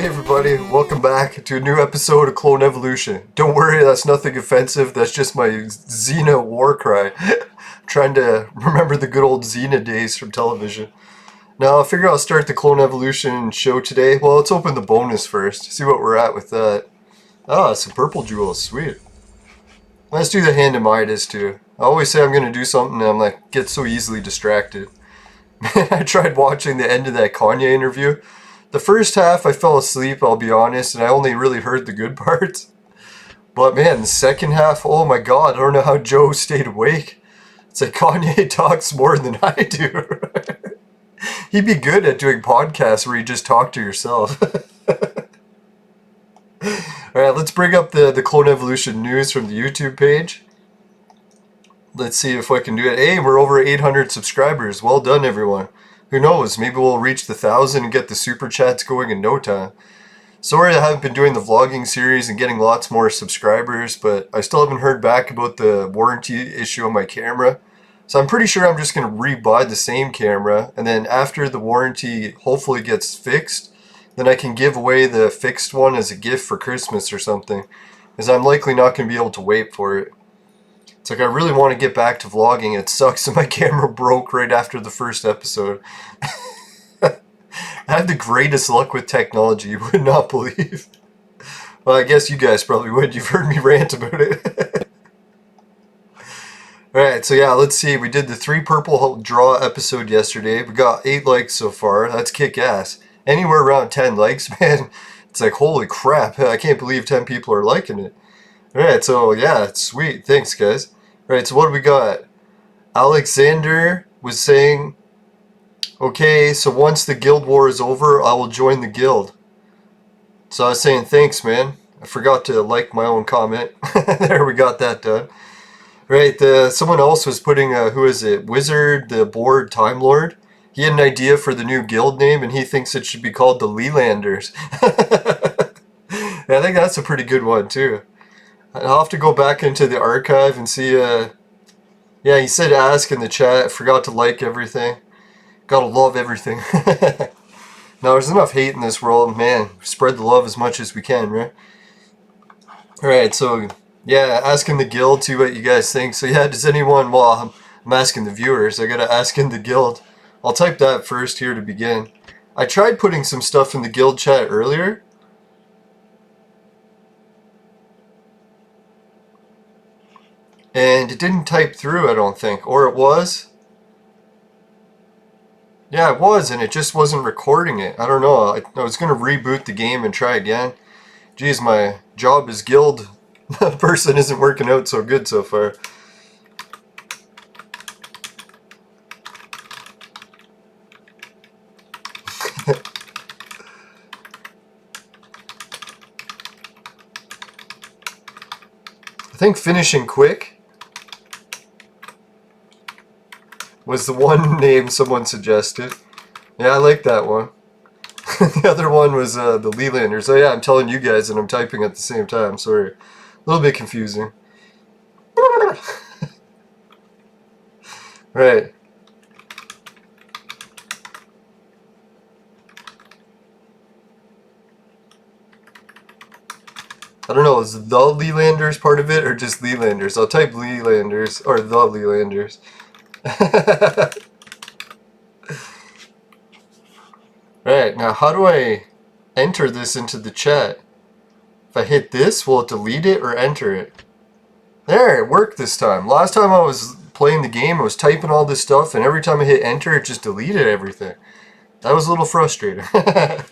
Hey everybody, welcome back to a new episode of Clone Evolution. Don't worry, that's nothing offensive, that's just my Xena war cry. Trying to remember the good old Xena days from television. Now, I figure I'll start the Clone Evolution show today. Well, let's open the bonus first, see what we're at with that. Ah, some purple jewels, sweet. Let's do the Hand of Midas too. I always say I'm going to do something and I'm like, get so easily distracted. I tried watching the end of that Kanye interview. The first half I fell asleep, I'll be honest, and I only really heard the good parts. But man, the second half, oh my god, I don't know how Joe stayed awake. It's like Kanye talks more than I do. He'd be good at doing podcasts where you just talk to yourself. Alright, let's bring up the Clone Evolution news from the YouTube page. Let's see if I can do it. Hey, we're over 800 subscribers. Well done, everyone. Who knows, maybe we'll reach the 1,000 and get the super chats going in no time. Sorry I haven't been doing the vlogging series and getting lots more subscribers, but I still haven't heard back about the warranty issue on my camera. So I'm pretty sure I'm just going to re-buy the same camera, and then after the warranty hopefully gets fixed, then I can give away the fixed one as a gift for Christmas or something, as I'm likely not going to be able to wait for it. It's like I really want to get back to vlogging. It sucks that my camera broke right after the first episode. I had the greatest luck with technology, you would not believe. Well, I guess you guys probably would. You've heard me rant about it. Alright, so yeah, let's see. We did the 3 purple draw episode yesterday. We got 8 likes so far. That's kick-ass. Anywhere around 10 likes, man. It's like, holy crap. I can't believe 10 people are liking it. Alright, so yeah, it's sweet. Thanks, guys. Alright, so what do we got? Alexander was saying, okay, so once the guild war is over, I will join the guild. So I was saying, thanks, man. I forgot to like my own comment. There, we got that done. Right, someone else was putting, who is it? Wizard, the Bored Time Lord. He had an idea for the new guild name, and he thinks it should be called the Lelanders. Yeah, I think that's a pretty good one, too. I'll have to go back into the archive and see, yeah, he said ask in the chat. I forgot to like everything. Gotta love everything. Now, there's enough hate in this world, man. Spread the love as much as we can, right? Alright, so, yeah, asking the guild, see what you guys think. So, yeah, does anyone, well, I'm asking the viewers. I gotta ask in the guild. I'll type that first here to begin. I tried putting some stuff in the guild chat earlier. And it didn't type through, I don't think. Or it was. Yeah, it was, and it just wasn't recording it. I don't know. I was going to reboot the game and try again. Geez, my job as guild person isn't working out so good so far. I think finishing quick was the one name someone suggested. Yeah, I like that one. The other one was the Lelanders. Oh yeah, I'm telling you guys and I'm typing at the same time. Sorry. A little bit confusing. Right. I don't know, is the Lelanders part of it or just Lelanders? I'll type Lelanders or the Lelanders. Right, now how do I enter this into the chat? If I hit this, will it delete it or enter it? There, it worked this time. Last time I was playing the game, I was typing all this stuff, and every time I hit enter, it just deleted everything. That was a little frustrating. I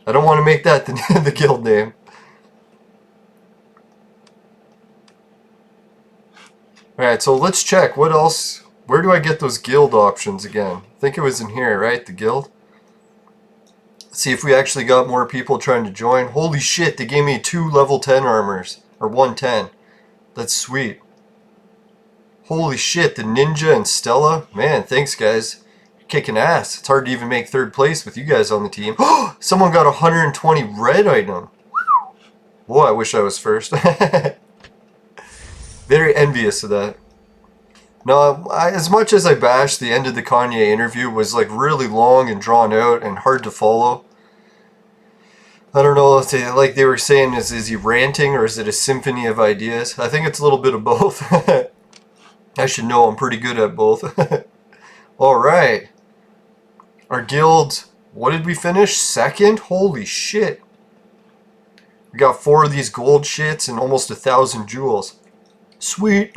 don't want to make that the guild name. Alright, so let's check. What else? Where do I get those guild options again? I think it was in here, right? The guild? Let's see if we actually got more people trying to join. Holy shit, they gave me 2 level 10 armors. Or 110. That's sweet. Holy shit, the Ninja and Stella. Man, thanks guys. You're kicking ass. It's hard to even make 3rd place with you guys on the team. Someone got 120 red item. Boy, I wish I was first. Very envious of that. No, as much as I bashed, the end of the Kanye interview was like really long and drawn out and hard to follow. I don't know if they, like they were saying, is he ranting or is it a symphony of ideas? I think it's a little bit of both. I should know, I'm pretty good at both. Alright. Our guild, what did we finish? Second? Holy shit. We got 4 of these gold shits and almost 1,000 jewels. Sweet.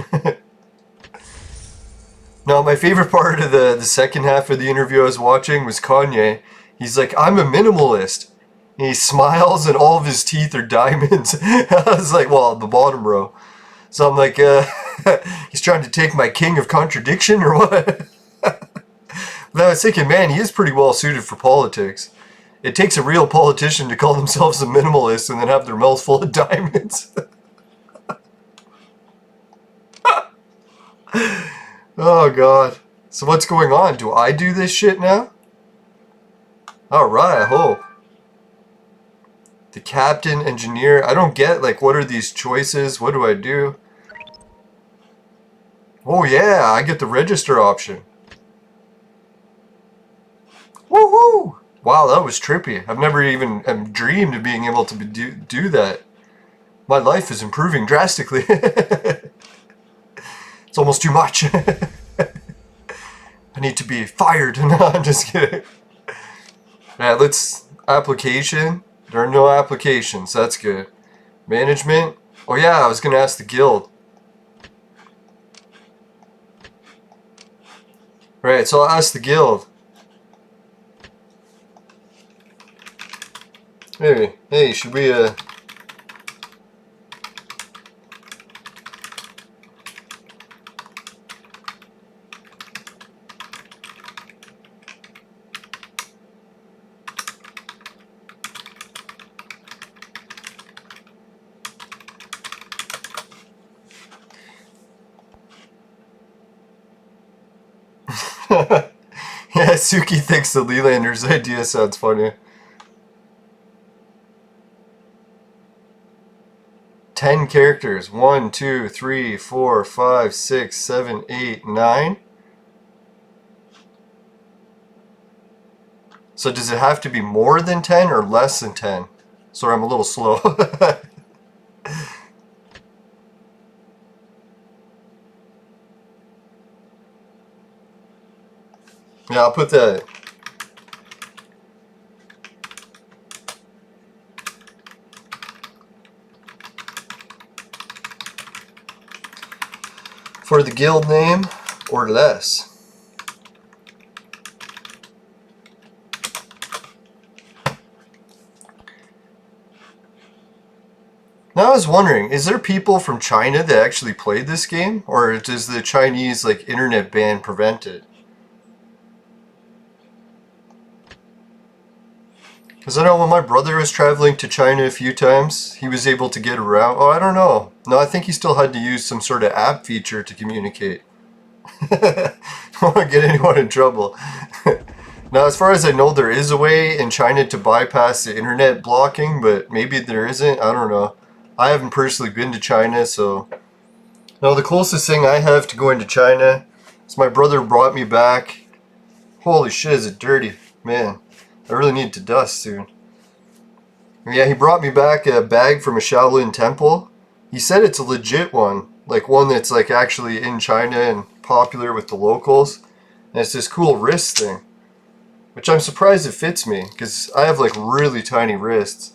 Now, my favorite part of the second half of the interview I was watching was Kanye. He's like, I'm a minimalist. And he smiles and all of his teeth are diamonds. I was like, well, the bottom row. So I'm like, he's trying to take my king of contradiction or what? But I was thinking, man, he is pretty well suited for politics. It takes a real politician to call themselves a minimalist and then have their mouth full of diamonds. Oh, God. So what's going on? Do I do this shit now? Alright, I hope. The captain, engineer. I don't get, like, what are these choices? What do I do? Oh, yeah, I get the register option. Woohoo! Wow, that was trippy. I've never even dreamed of being able to do that. My life is improving drastically. It's almost too much. I need to be fired. No, I'm just kidding. Alright, let's... Application. There are no applications. That's good. Management. Oh yeah, I was going to ask the guild. Right, so I'll ask the guild. Hey, should we, Yeah, Suki thinks the Lelanders idea sounds funny. 10 characters. 1, 2, 3, 4, 5, 6, 7, 8, 9. So does it have to be more than 10 or less than 10? Sorry, I'm a little slow. Yeah, I'll put that. For the guild name or less. Now I was wondering, is there people from China that actually played this game? Or does the Chinese like internet ban prevent it? Because I know when my brother was traveling to China a few times, he was able to get around. Oh, I don't know. No, I think he still had to use some sort of app feature to communicate. Don't want to get anyone in trouble. Now, as far as I know, there is a way in China to bypass the internet blocking, but maybe there isn't. I don't know. I haven't personally been to China, so... No, the closest thing I have to going to China is my brother brought me back. Holy shit, is it dirty. Man. I really need to dust soon. Yeah, he brought me back a bag from a Shaolin temple. He said it's a legit one. Like one that's like actually in China and popular with the locals. And it's this cool wrist thing. Which I'm surprised it fits me. Because I have like really tiny wrists.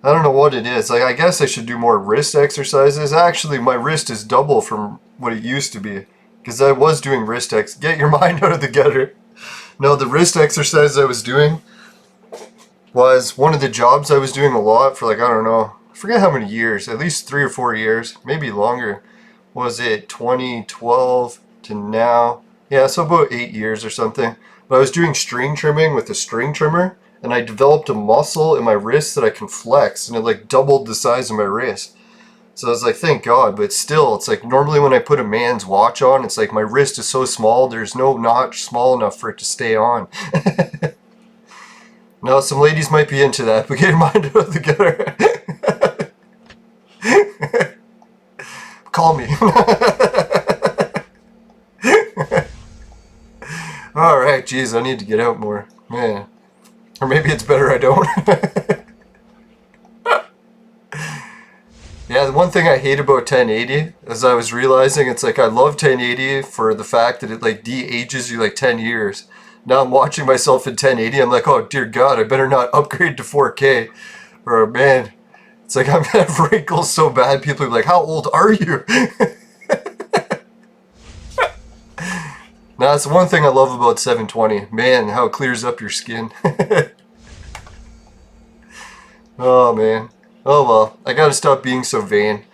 I don't know what it is. Like I guess I should do more wrist exercises. Actually, my wrist is double from what it used to be. Because I was doing wrist Get your mind out of the gutter. No, the wrist exercise I was doing was one of the jobs I was doing a lot for like, I don't know, I forget how many years, at least 3 or 4 years, maybe longer. Was it 2012 to now? Yeah, so about 8 years or something. But I was doing string trimming with a string trimmer, and I developed a muscle in my wrist that I can flex, and it like doubled the size of my wrist. So I was like, thank God, but still, it's like normally when I put a man's watch on, it's like my wrist is so small, there's no notch small enough for it to stay on. Now, some ladies might be into that, but get your mind out of the gutter. Call me. Alright, geez, I need to get out more. Man. Or maybe it's better I don't. Yeah, the one thing I hate about 1080, as I was realizing, it's like I love 1080 for the fact that it like de-ages you like 10 years. Now I'm watching myself in 1080, I'm like, oh dear God, I better not upgrade to 4K. Or man, it's like I'm gonna have wrinkles so bad, people are like, how old are you? Now, that's the one thing I love about 720. Man, how it clears up your skin. Oh man. Oh well, I gotta stop being so vain.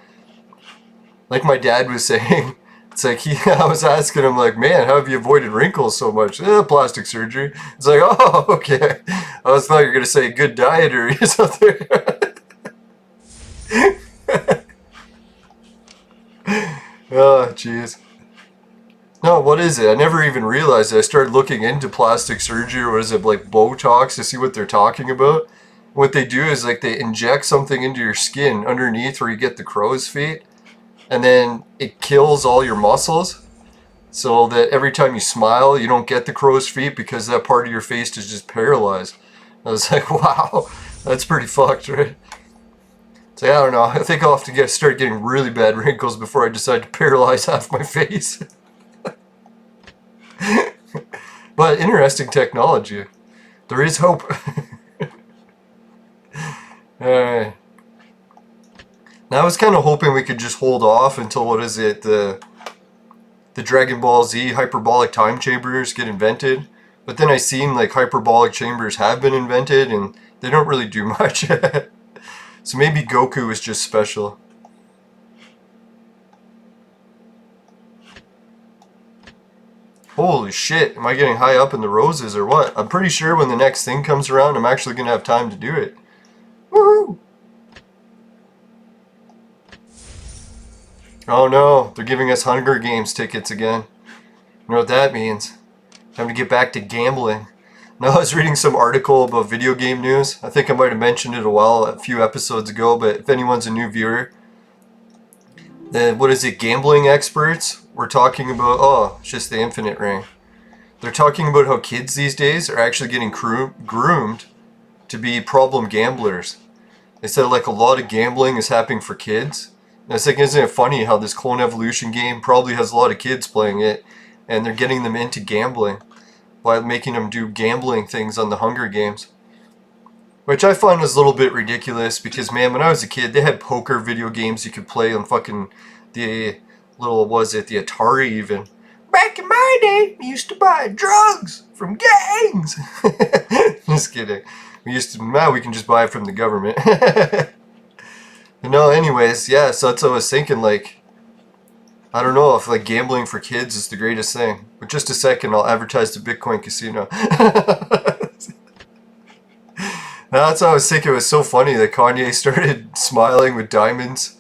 Like my dad was saying, it's like I was asking him like, man, how have you avoided wrinkles so much? Plastic surgery. It's like, oh, okay. I was thought you were gonna say good diet or something. Oh, jeez. No, what is it? I never even realized it. I started looking into plastic surgery, or what is it, like Botox, to see what they're talking about. What they do is like they inject something into your skin underneath where you get the crow's feet, and then it kills all your muscles so that every time you smile you don't get the crow's feet because that part of your face is just paralyzed. I was like, wow, that's pretty fucked, right? So I don't know, I think I'll have to start getting really bad wrinkles before I decide to paralyze half my face. But interesting technology. There is hope. Alright. Now I was kind of hoping we could just hold off until, what is it, the Dragon Ball Z hyperbolic time chambers get invented. But then I seen like hyperbolic chambers have been invented and they don't really do much. So maybe Goku is just special. Holy shit, am I getting high up in the roses or what? I'm pretty sure when the next thing comes around I'm actually going to have time to do it. Woohoo! Oh no, they're giving us Hunger Games tickets again. You know what that means? Time to get back to gambling. Now I was reading some article about video game news. I think I might have mentioned it a few episodes ago, but if anyone's a new viewer, then what is it, gambling experts were talking about, oh, it's just the infinite ring. They're talking about how kids these days are actually getting groomed to be problem gamblers. They said like a lot of gambling is happening for kids. And I was like, isn't it funny how this Clone Evolution game probably has a lot of kids playing it, and they're getting them into gambling by making them do gambling things on the Hunger Games. Which I find was a little bit ridiculous because, man, when I was a kid, they had poker video games you could play on fucking the little, was it, the Atari even. Back in my day, we used to buy drugs from gangs. Just kidding. Now we can just buy it from the government. No, anyways, yeah, so that's what I was thinking, like, I don't know if like gambling for kids is the greatest thing. But just a second, I'll advertise the Bitcoin casino. That's what I was thinking. It was so funny that Kanye started smiling with diamonds.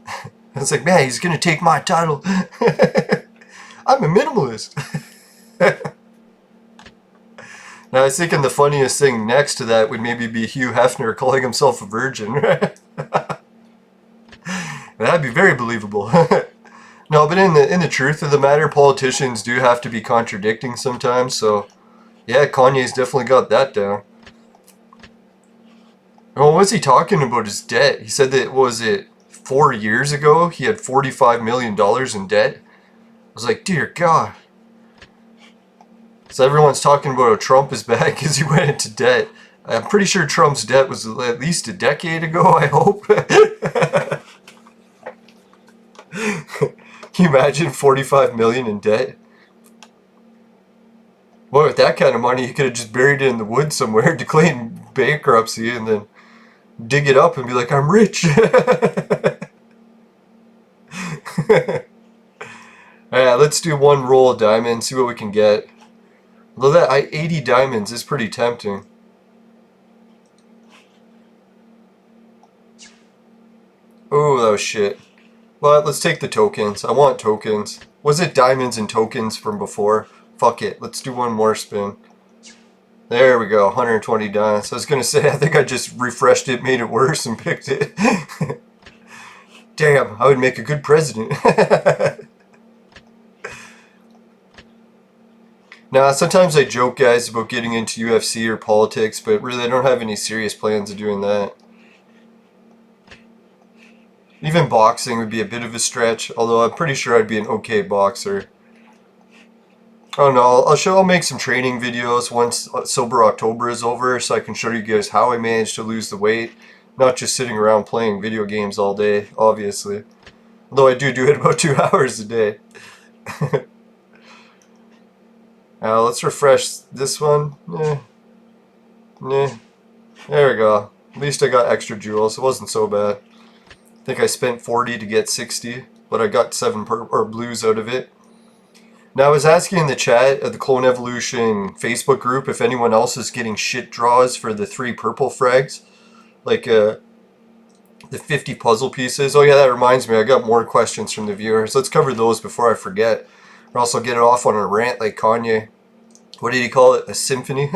I was like, man, he's gonna take my title. I'm a minimalist. Now I was thinking the funniest thing next to that would maybe be Hugh Hefner calling himself a virgin. That'd be very believable. No, but in the truth of the matter, politicians do have to be contradicting sometimes, so yeah, Kanye's definitely got that down. Oh, what was he talking about his debt? He said that, was it 4 years ago, he had $45 million in debt? I was like, dear God. So everyone's talking about how Trump is bad because he went into debt. I'm pretty sure Trump's debt was at least a decade ago, I hope. Can you imagine 45 million in debt? Well, with that kind of money, you could have just buried it in the woods somewhere, declared bankruptcy, and then dig it up and be like, I'm rich. Alright, let's do one roll of diamonds, see what we can get. Although that 80 diamonds is pretty tempting. Oh, that was shit. But let's take the tokens. I want tokens. Was it diamonds and tokens from before? Fuck it. Let's do one more spin. There we go. 120 diamonds. I was going to say, I think I just refreshed it, made it worse, and picked it. Damn, I would make a good president. Now, sometimes I joke, guys, about getting into UFC or politics, but really I don't have any serious plans of doing that. Even boxing would be a bit of a stretch, although I'm pretty sure I'd be an okay boxer. I don't know, I'll make some training videos once Sober October is over, so I can show you guys how I managed to lose the weight, not just sitting around playing video games all day, obviously. Although I do it about 2 hours a day. Let's refresh this one. There we go. At least I got extra jewels. It wasn't so bad. I think I spent 40 to get 60, but I got 7 blues out of it. Now I was asking in the chat at the Clone Evolution Facebook group if anyone else is getting shit draws for the 3 purple frags. Like the 50 puzzle pieces. Oh yeah, that reminds me, I got more questions from the viewers. Let's cover those before I forget. Or else I'll get it off on a rant like Kanye. What did he call it? A symphony?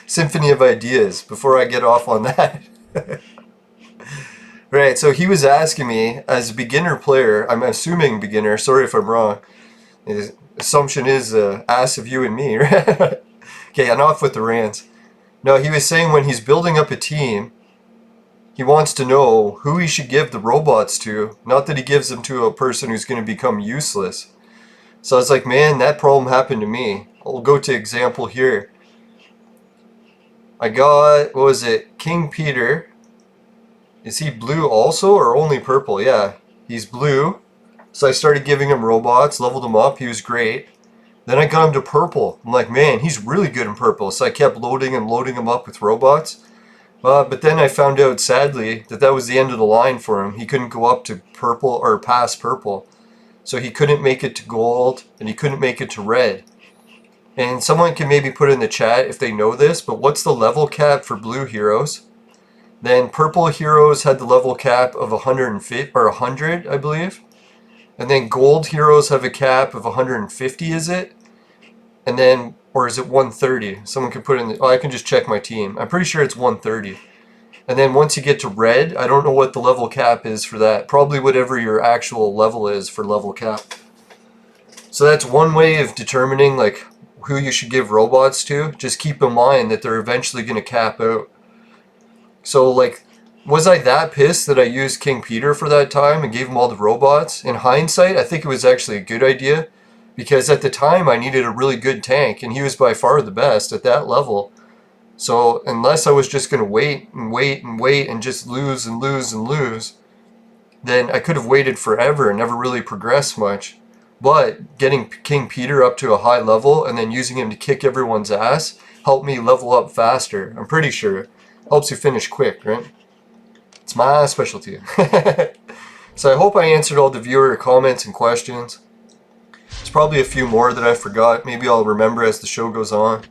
Symphony of ideas, before I get off on that. Right, so he was asking me, as a beginner player, I'm assuming beginner, sorry if I'm wrong. The assumption is ass of you and me, right? Okay, enough with the rants. No, he was saying when he's building up a team, he wants to know who he should give the robots to, not that he gives them to a person who's going to become useless. So I was like, man, that problem happened to me. I'll go to example here. I got, what was it, King Peter. Is he blue also or only purple? Yeah, he's blue. So I started giving him robots, leveled him up, he was great. Then I got him to purple. I'm like, man, he's really good in purple. So I kept loading him up with robots. But then I found out, sadly, that was the end of the line for him. He couldn't go up to purple or past purple. So he couldn't make it to gold, and he couldn't make it to red. And someone can maybe put in the chat if they know this, but what's the level cap for blue heroes? Then purple heroes had the level cap of 150 or 100, I believe. And then gold heroes have a cap of 150, is it? And then, or is it 130? Someone can put in the, oh, I can just check my team. I'm pretty sure it's 130. And then once you get to red, I don't know what the level cap is for that. Probably whatever your actual level is for level cap. So that's one way of determining like who you should give robots to. Just keep in mind that they're eventually going to cap out. So like, was I that pissed that I used King Peter for that time and gave him all the robots? In hindsight, I think it was actually a good idea. Because at the time I needed a really good tank and he was by far the best at that level. So unless I was just going to wait and just lose and lose and lose, then I could have waited forever and never really progressed much. But getting King Peter up to a high level and then using him to kick everyone's ass helped me level up faster. I'm pretty sure. Helps you finish quick, right? It's my specialty. So I hope I answered all the viewer comments and questions. There's probably a few more that I forgot. Maybe I'll remember as the show goes on.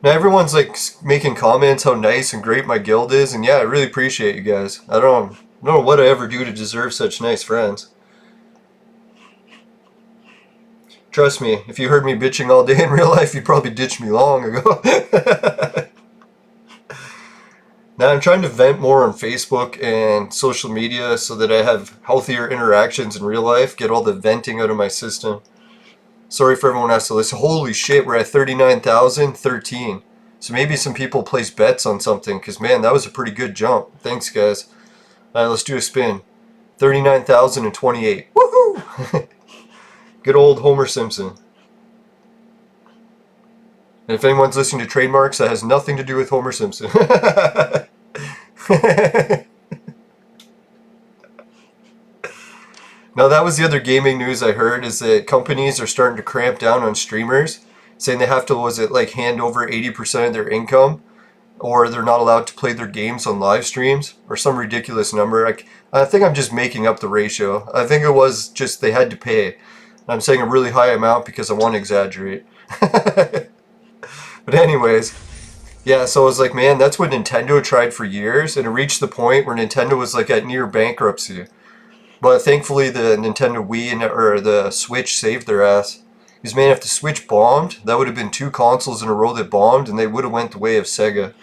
Now everyone's like making comments how nice and great my guild is, and yeah, I really appreciate you guys. I don't know what I ever do to deserve such nice friends. Trust me, if you heard me bitching all day in real life, you'd probably ditch me long ago. Now I'm trying to vent more on Facebook and social media so that I have healthier interactions in real life, get all the venting out of my system. Sorry for everyone who has to listen. Holy shit, we're at 39,013. So maybe some people place bets on something, because man, that was a pretty good jump. Thanks, guys. Alright, let's do a spin. 39,028. Woohoo! Good old Homer Simpson. And if anyone's listening to trademarks, that has nothing to do with Homer Simpson. Now that was the other gaming news I heard, is that companies are starting to cramp down on streamers, saying they have to, like hand over 80% of their income, or they're not allowed to play their games on live streams, or some ridiculous number. I think I'm just making up the ratio. I think it was just they had to pay. I'm saying a really high amount because I want to exaggerate. But anyways, yeah, so I was like, man, that's what Nintendo tried for years, and it reached the point where Nintendo was like at near bankruptcy. But thankfully the Nintendo Wii or the Switch saved their ass. Because man, if the Switch bombed, that would have been 2 consoles in a row that bombed, and they would have went the way of Sega.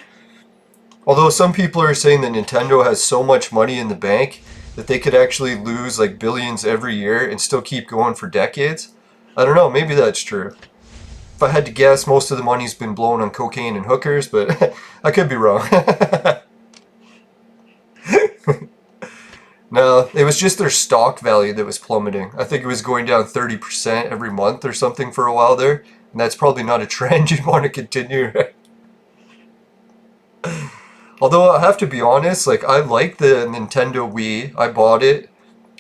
Although some people are saying that Nintendo has so much money in the bank that they could actually lose like billions every year and still keep going for decades. I don't know, maybe that's true. If I had to guess, most of the money's been blown on cocaine and hookers, but I could be wrong. No, it was just their stock value that was plummeting. I think it was going down 30% every month or something for a while there. And that's probably not a trend you'd want to continue. Although I have to be honest, like I like the Nintendo Wii. I bought it.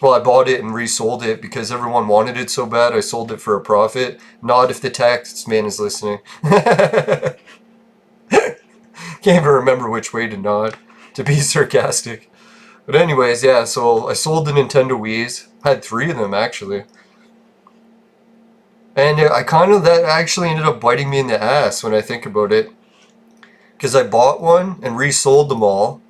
Well, I bought it and resold it because everyone wanted it so bad. I sold it for a profit. Not if the tax man is listening. Can't even remember which way to nod, to be sarcastic. But anyways, yeah, so I sold the Nintendo Wiis. Had 3 of them, actually. And that actually ended up biting me in the ass when I think about it. Because I bought one and resold them all.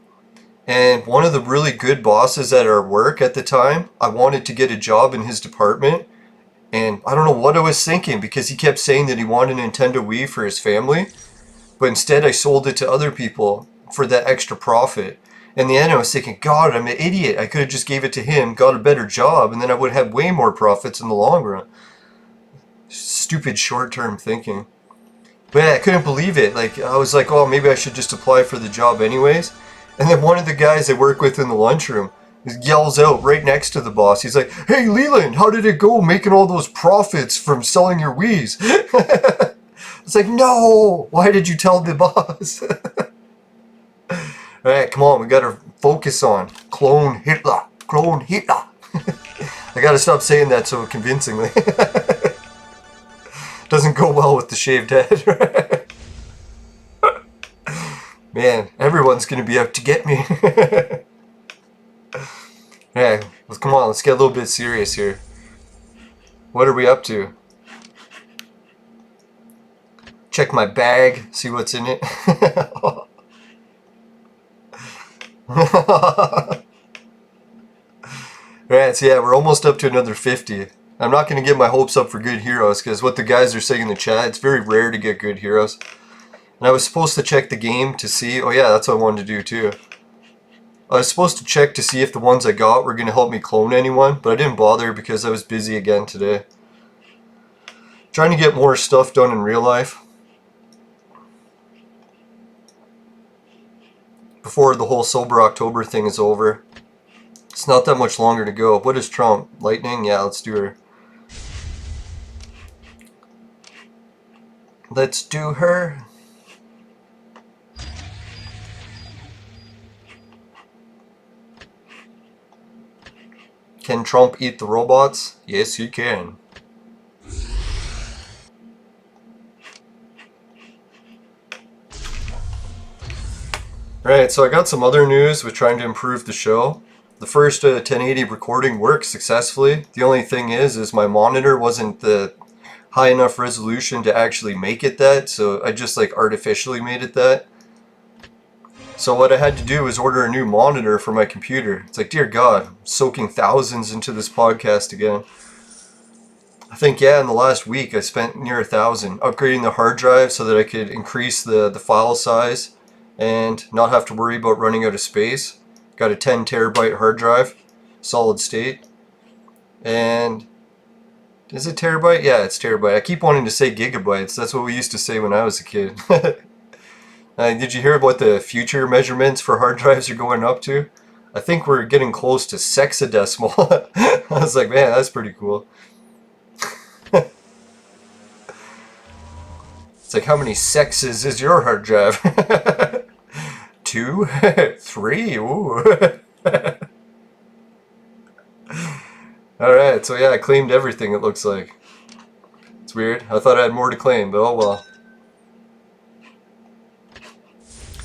And one of the really good bosses at our work at the time, I wanted to get a job in his department. And I don't know what I was thinking, because he kept saying that he wanted a Nintendo Wii for his family. But instead I sold it to other people for that extra profit. In the end, I was thinking, God, I'm an idiot. I could have just gave it to him, got a better job, and then I would have way more profits in the long run. Stupid short-term thinking. But yeah, I couldn't believe it. Like, I was like, oh, maybe I should just apply for the job anyways. And then one of the guys I work with in the lunchroom yells out right next to the boss. He's like, hey, Leland, how did it go making all those profits from selling your Wiis? It's like, no, why did you tell the boss? Alright, come on, we gotta focus on clone Hitler. Clone Hitler. I gotta stop saying that so convincingly. Doesn't go well with the shaved head. Man, everyone's gonna be out to get me. Yeah, come on, let's get a little bit serious here. What are we up to? Check my bag, see what's in it. Alright, so yeah, we're almost up to another 50. I'm not going to get my hopes up for good heroes, because what the guys are saying in the chat, it's very rare to get good heroes. And I was supposed to check the game to see, oh yeah, that's what I wanted to do too. I was supposed to check to see if the ones I got were going to help me clone anyone, but I didn't bother because I was busy again today. Trying to get more stuff done in real life before the whole Sober October thing is over. It's not that much longer to go. What is Trump? Lightning? Yeah, let's do her. Let's do her. Can Trump eat the robots? Yes, he can. Right, so I got some other news with trying to improve the show. The first 1080 recording worked successfully. The only thing is my monitor wasn't the high enough resolution to actually make it that, so I just like artificially made it that. So what I had to do was order a new monitor for my computer. It's like, dear God, I'm soaking thousands into this podcast again. I think, yeah, in the last week I spent near 1,000 upgrading the hard drive so that I could increase the file size and not have to worry about running out of space. Got a 10 terabyte hard drive, solid state. And is it terabyte? Yeah, it's terabyte. I keep wanting to say gigabytes. That's what we used to say when I was a kid. Did you hear what the future measurements for hard drives are going up to? I think we're getting close to sexadecimal. I was like, man, that's pretty cool. It's like, how many sexes is your hard drive? 2? 3? Ooh. Alright, so yeah, I claimed everything, it looks like. It's weird. I thought I had more to claim, but oh well.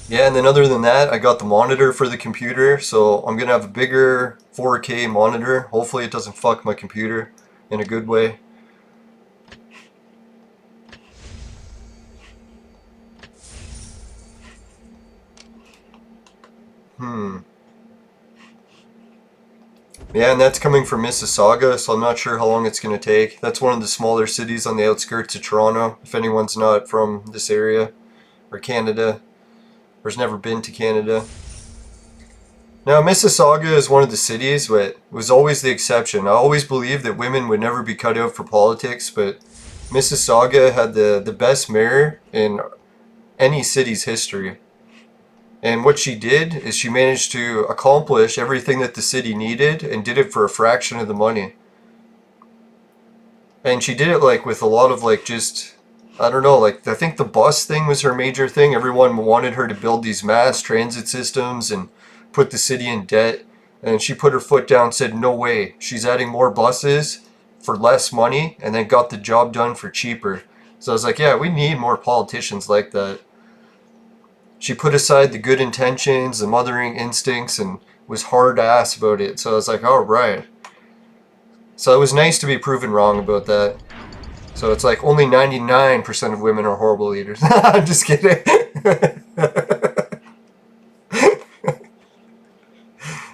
Yeah, and then other than that, I got the monitor for the computer, so I'm gonna have a bigger 4K monitor. Hopefully it doesn't fuck my computer in a good way. Yeah, and that's coming from Mississauga, so I'm not sure how long it's going to take. That's one of the smaller cities on the outskirts of Toronto, if anyone's not from this area, or Canada, or has never been to Canada. Now, Mississauga is one of the cities, but it was always the exception. I always believed that women would never be cut out for politics, but Mississauga had the best mayor in any city's history. And what she did is she managed to accomplish everything that the city needed and did it for a fraction of the money. And she did it like with a lot of like just, I don't know, like I think the bus thing was her major thing. Everyone wanted her to build these mass transit systems and put the city in debt. And she put her foot down, said no way. She's adding more buses for less money and then got the job done for cheaper. So I was like, yeah, we need more politicians like that. She put aside the good intentions, the mothering instincts, and was hard ass about it. So I was like, all right. So it was nice to be proven wrong about that. So it's like only 99% of women are horrible leaders. I'm just kidding.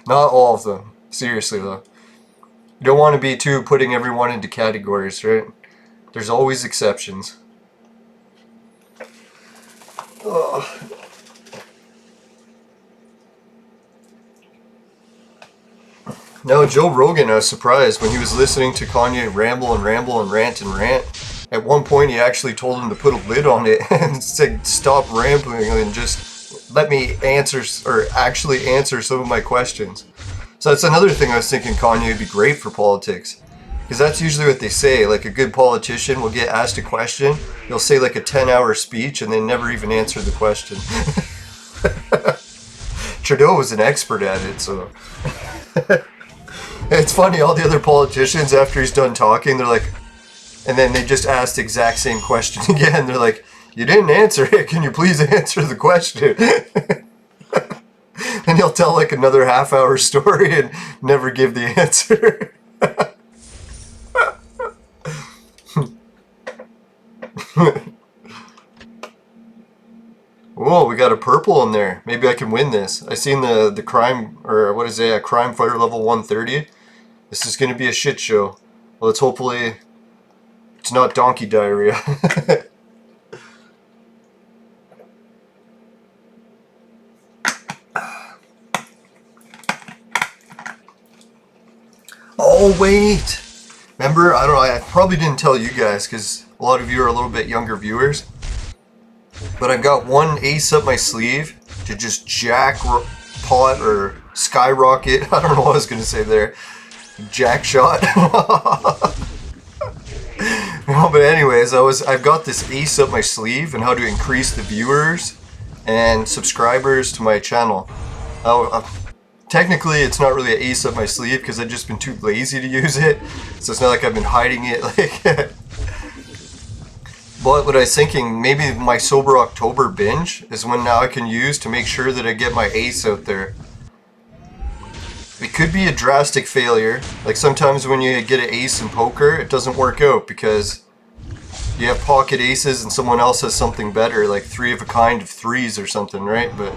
Not all of them. Seriously though. You don't want to be too putting everyone into categories, right? There's always exceptions. Ugh. No, Joe Rogan, I was surprised when he was listening to Kanye ramble and ramble and rant and rant. At one point, he actually told him to put a lid on it and said, stop rambling and just let me answer or actually answer some of my questions. So that's another thing I was thinking Kanye would be great for politics. Because that's usually what they say. Like a good politician will get asked a question, they'll say like a 10-hour speech and then never even answer the question. Trudeau was an expert at it, so... It's funny, all the other politicians, after he's done talking, they're like, and then they just ask the exact same question again. They're like, you didn't answer it. Can you please answer the question? And he'll tell like another half-hour story and never give the answer. Whoa, we got a purple in there. Maybe I can win this. I seen the crime, or what is it, a crime fighter level 130. This is going to be a shit show. Well, let's hopefully it's not donkey diarrhea. Oh, wait. Remember, I don't know, I probably didn't tell you guys because a lot of you are a little bit younger viewers. But I've got one ace up my sleeve to just jackpot or skyrocket. I don't know what I was going to say there. Jack shot. No, but anyways, I've got this ace up my sleeve and how to increase the viewers and subscribers to my channel. Technically, it's not really an ace up my sleeve because I've just been too lazy to use it. So it's not like I've been hiding it like. But what I was thinking, maybe my Sober October binge is one now I can use to make sure that I get my ace out there. It could be a drastic failure. Like sometimes when you get an ace in poker, it doesn't work out because you have pocket aces and someone else has something better, like 3 of a kind of 3s or something, right? But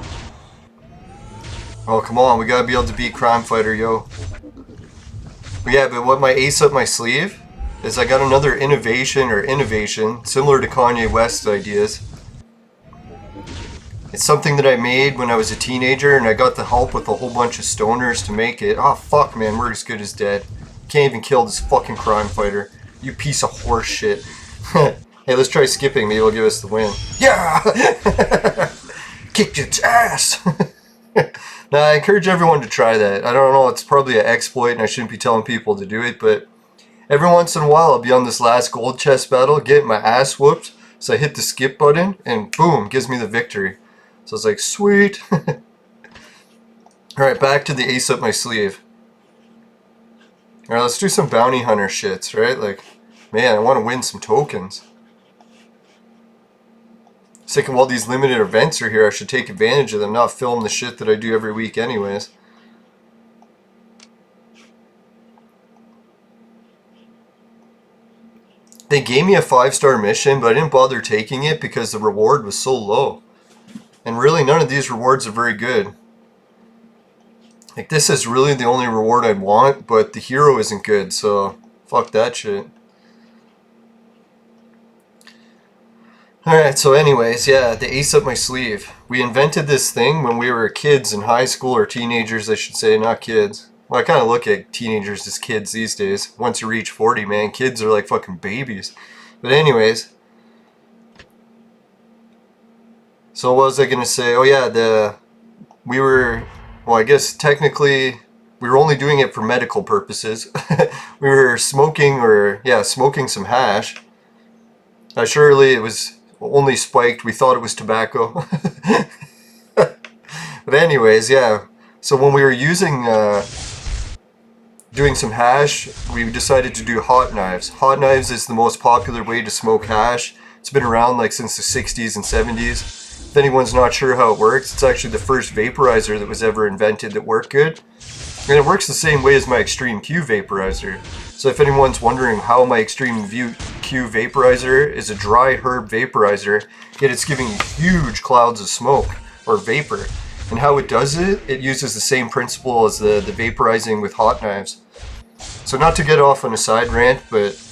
oh, come on, we gotta be able to beat Crime Fighter, yo. But yeah, but what my ace up my sleeve is I got another innovation similar to Kanye West's ideas. It's something that I made when I was a teenager and I got the help with a whole bunch of stoners to make it. Oh fuck man, we're as good as dead. Can't even kill this fucking crime fighter. You piece of horse shit. Hey, let's try skipping, maybe it'll give us the win. Yeah! Kicked its ass! Now I encourage everyone to try that. I don't know, it's probably an exploit and I shouldn't be telling people to do it, but every once in a while I'll be on this last gold chest battle, getting my ass whooped, so I hit the skip button and boom, gives me the victory. So it's like, sweet. Alright, back to the ace up my sleeve. Alright, let's do some bounty hunter shits, right? Like, man, I want to win some tokens. Thinking while these limited events are here, I should take advantage of them, not film the shit that I do every week anyways. They gave me a 5-star mission, but I didn't bother taking it because the reward was so low. And really, none of these rewards are very good. Like, this is really the only reward I'd want, but the hero isn't good, so fuck that shit. Alright, so anyways, yeah, the ace up my sleeve. We invented this thing when we were kids in high school, or teenagers, I should say, not kids. Well, I kind of look at teenagers as kids these days. Once you reach 40, man, kids are like fucking babies. But anyways, so what was I gonna say? Oh yeah, well, I guess technically we were only doing it for medical purposes. We were smoking some hash. Surely it was only spiked. We thought it was tobacco. But anyways, yeah. So when we were doing some hash, we decided to do hot knives. Hot knives is the most popular way to smoke hash. It's been around like since the 60s and 70s. If anyone's not sure how it works, it's actually the first vaporizer that was ever invented that worked good. And it works the same way as my Extreme Q vaporizer. So if anyone's wondering how my Extreme Q vaporizer is a dry herb vaporizer, yet it's giving huge clouds of smoke or vapor. And how it does it, it uses the same principle as the vaporizing with hot knives. So not to get off on a side rant, but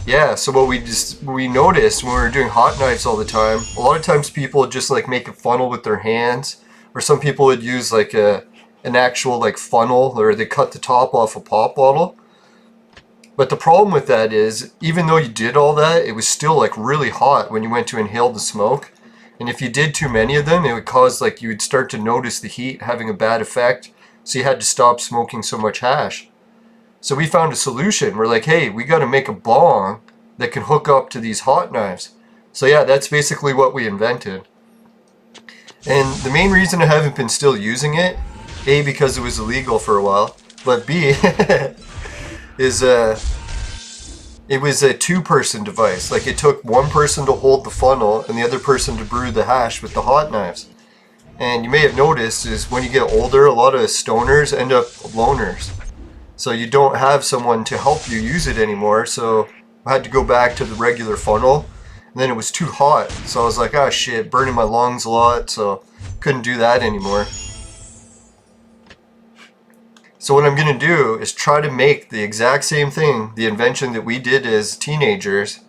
yeah, so what we noticed when we were doing hot knives all the time, a lot of times people would just like make a funnel with their hands, or some people would use like an actual like funnel, or they cut the top off a pop bottle. But the problem with that is, even though you did all that, it was still like really hot when you went to inhale the smoke. And if you did too many of them, it would cause like you would start to notice the heat having a bad effect. So you had to stop smoking so much hash. So we found a solution. We're like, hey, we got to make a bong that can hook up to these hot knives. So yeah, that's basically what we invented. And the main reason I haven't been still using it, A, because it was illegal for a while, but B, is it was a two-person device. Like it took one person to hold the funnel and the other person to brew the hash with the hot knives. And you may have noticed is when you get older, a lot of stoners end up loners. So you don't have someone to help you use it anymore. So I had to go back to the regular funnel. And then it was too hot. So I was like, ah, shit, burning my lungs a lot. So couldn't do that anymore. So what I'm going to do is try to make the exact same thing, the invention that we did as teenagers,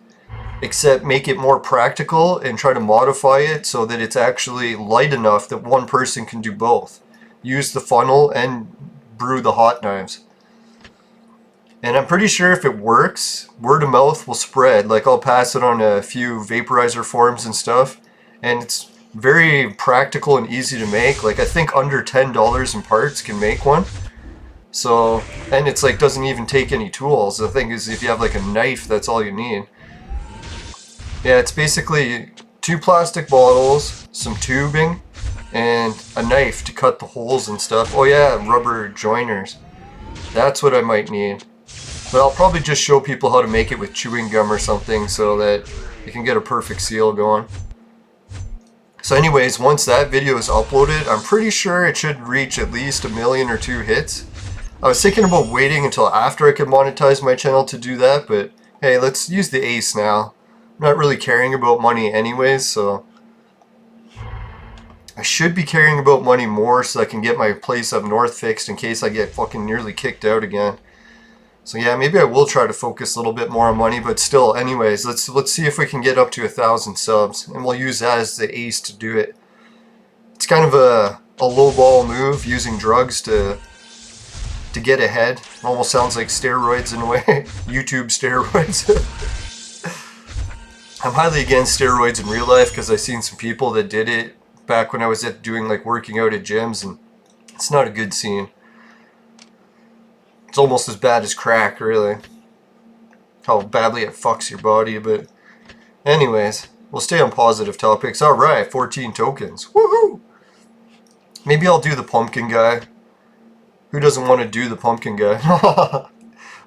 except make it more practical and try to modify it so that it's actually light enough that one person can do both. Use the funnel and brew the hot knives. And I'm pretty sure if it works, word of mouth will spread. Like I'll pass it on a few vaporizer forums and stuff. And it's very practical and easy to make. Like I think under $10 in parts can make one. So, and it's like doesn't even take any tools. The thing is, if you have like a knife, that's all you need. Yeah, it's basically 2 plastic bottles, some tubing, and a knife to cut the holes and stuff. Oh yeah, rubber joiners. That's what I might need. But I'll probably just show people how to make it with chewing gum or something so that you can get a perfect seal going. So anyways, once that video is uploaded, I'm pretty sure it should reach at least 1 million or 2 hits. I was thinking about waiting until after I could monetize my channel to do that, but hey, let's use the ace now. I'm not really caring about money anyways, so I should be caring about money more so I can get my place up north fixed in case I get fucking nearly kicked out again. So yeah, maybe I will try to focus a little bit more on money, but still, anyways, let's see if we can get up to 1,000 subs, and we'll use that as the ace to do it. It's kind of a low-ball move, using drugs to get ahead. Almost sounds like steroids in a way. YouTube steroids. I'm highly against steroids in real life because I've seen some people that did it back when I was doing like working out at gyms, and it's not a good scene. It's almost as bad as crack, really. How badly it fucks your body, but anyways, we'll stay on positive topics. Alright, 14 tokens. Woohoo! Maybe I'll do the pumpkin guy. Who doesn't want to do the pumpkin guy?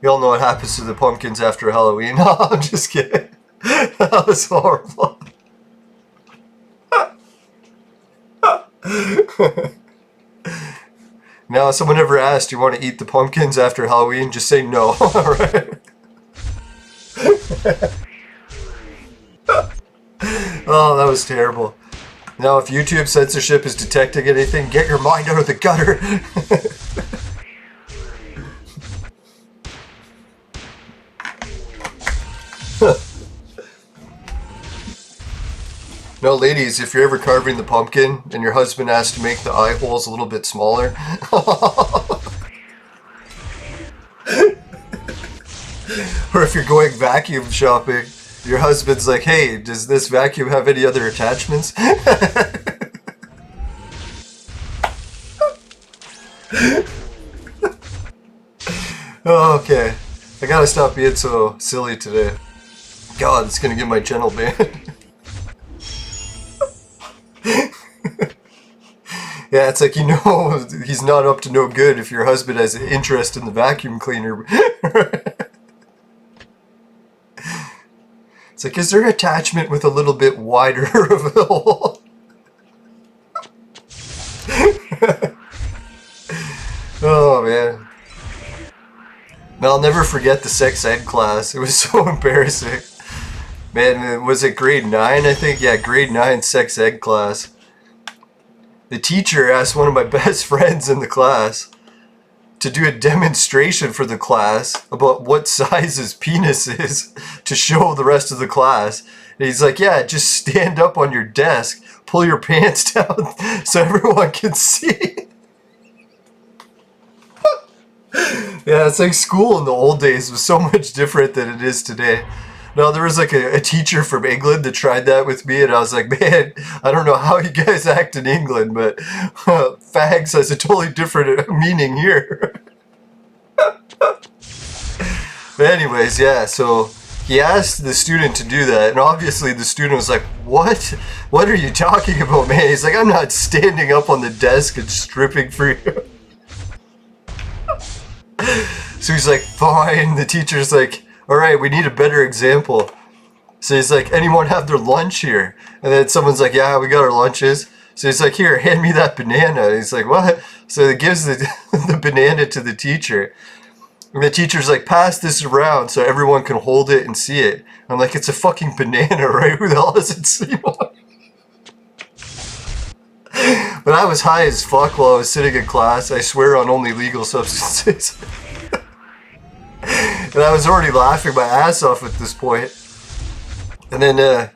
We all know what happens to the pumpkins after Halloween. No, I'm just kidding. That was horrible. Now, if someone ever asked, do you want to eat the pumpkins after Halloween? Just say no. Alright? Oh, that was terrible. Now, if YouTube censorship is detecting anything, get your mind out of the gutter. No, ladies, if you're ever carving the pumpkin and your husband asks to make the eye holes a little bit smaller. Or if you're going vacuum shopping Your husband's like, hey, does this vacuum have any other attachments? Oh, okay. I gotta stop being so silly today. God, it's gonna get my channel banned. Yeah, it's like, you know, he's not up to no good if your husband has an interest in the vacuum cleaner. It's like, is there an attachment with a little bit wider of a hole? Oh, man. I'll never forget the sex ed class. It was so embarrassing. Man, was it grade 9, I think? Yeah, grade 9 sex ed class. The teacher asked one of my best friends in the class to do a demonstration for the class about what size his penis is to show the rest of the class. And he's like, yeah, just stand up on your desk, pull your pants down so everyone can see. Yeah, it's like school in the old days was so much different than it is today. No, there was like a teacher from England that tried that with me, and I was like, man, I don't know how you guys act in England, but fags has a totally different meaning here. But anyways, yeah, so he asked the student to do that, and obviously the student was like, what? What are you talking about, man? He's like, I'm not standing up on the desk and stripping for you. So he's like, fine. The teacher's like, all right, we need a better example. So he's like, anyone have their lunch here? And then someone's like, yeah, we got our lunches. So he's like, here, hand me that banana. And he's like, what? So he gives the banana to the teacher. And the teacher's like, pass this around so everyone can hold it and see it. I'm like, it's a fucking banana, right? Who the hell hasn't seen one? But I was high as fuck while I was sitting in class. I swear on only legal substances. And I was already laughing my ass off at this point. And then the